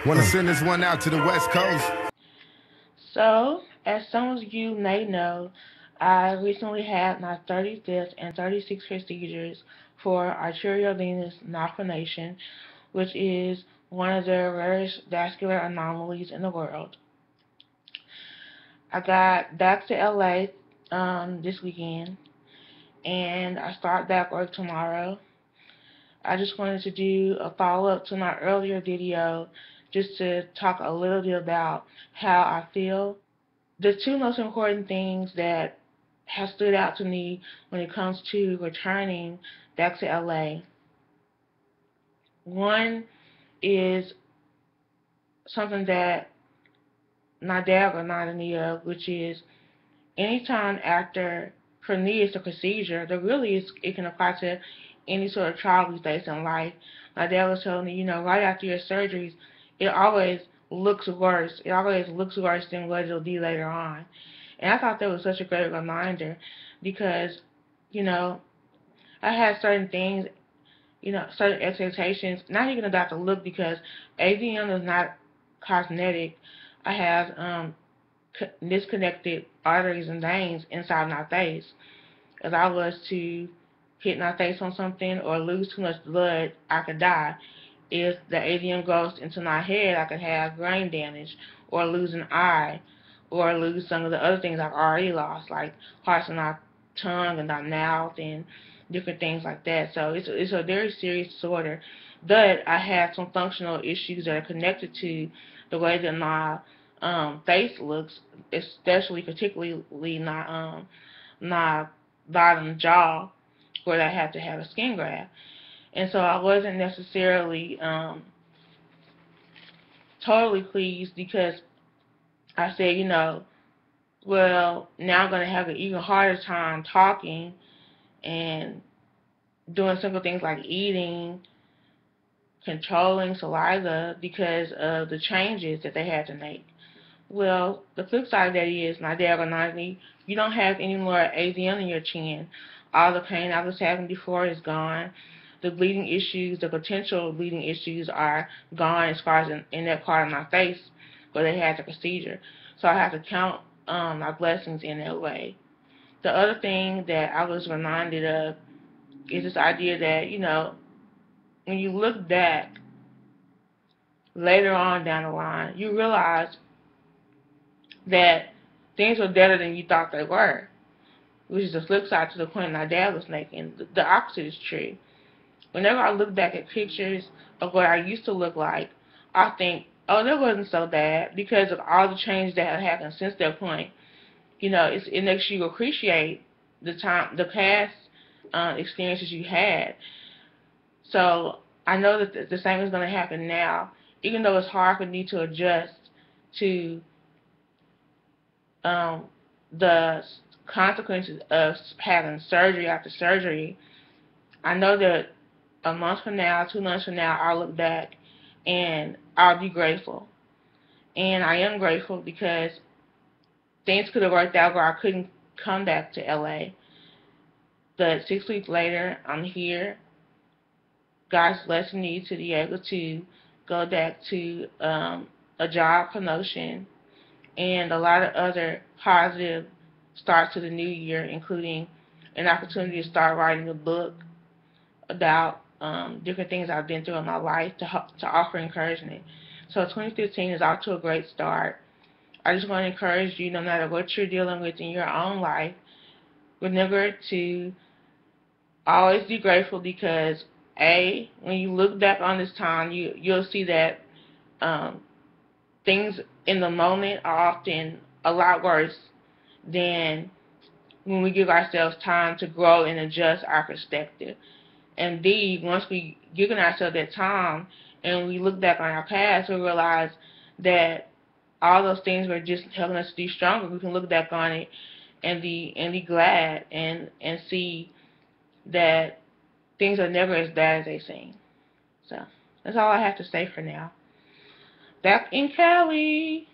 Want to send this one out to the West Coast? So, as some of you may know, I recently had my 35th and 36th procedures for arteriovenous malformation, which is one of the rarest vascular anomalies in the world. I got back to LA this weekend, and I start back work tomorrow. I just wanted to do a follow-up to my earlier video just to talk a little bit about how I feel. The two most important things that have stood out to me when it comes to returning back to LA. One is something that my dad reminded me of, which is anytime after, for me it's a procedure, that really is, it can apply to any sort of trial we face in life. My dad was telling me, right after your surgeries, it always looks worse. It always looks worse than what it'll be later on. And I thought that was such a great reminder because, you know, I had certain things, certain expectations, not even about the look because AVM is not cosmetic. I have disconnected arteries and veins inside my face. If I was to hit my face on something or lose too much blood, I could die. If the AVM goes into my head, I could have brain damage or lose an eye or lose some of the other things I've already lost, like parts of my tongue and my mouth and different things like that. So it's a very serious disorder. But I have some functional issues that are connected to the way that my face looks, especially particularly my bottom jaw, where I had to have a skin graft. And so I wasn't necessarily totally pleased because I said, well, now I'm going to have an even harder time talking and doing simple things like eating, controlling saliva because of the changes that they had to make. Well, the flip side of that is my dad reminded me, you don't have any more AVM in your chin. All the pain I was having before is gone. The bleeding issues, the potential bleeding issues are gone as far as in that part of my face where they had the procedure. So I have to count my blessings in that way. The other thing that I was reminded of is this idea that, when you look back later on down the line, you realize that things were better than you thought they were, which is the flip side to the point my dad was making. The opposite is true. Whenever I look back at pictures of what I used to look like, I think, oh, that wasn't so bad because of all the change that had happened since that point. It makes you appreciate the past experiences you had. So I know that the same is going to happen now, even though it's hard for me to adjust to um, the consequences of having surgery after surgery. I know that a month from now, 2 months from now, I'll look back and I'll be grateful. And I am grateful because things could have worked out where I couldn't come back to LA. But 6 weeks later, I'm here. God's blessing me to be able to go back to a job promotion and a lot of other positive starts to the new year, including an opportunity to start writing a book about different things I've been through in my life to offer encouragement. So 2015 is off to a great start. I just want to encourage you, no matter what you're dealing with in your own life, remember to always be grateful because when you look back on this time, you'll see that um, things in the moment are often a lot worse than when we give ourselves time to grow and adjust our perspective. And B, once we given ourselves that time and we look back on our past, we realize that all those things were just helping us to be stronger. We can look back on it and be glad and see that things are never as bad as they seem. So that's all I have to say for now. Back in Cali.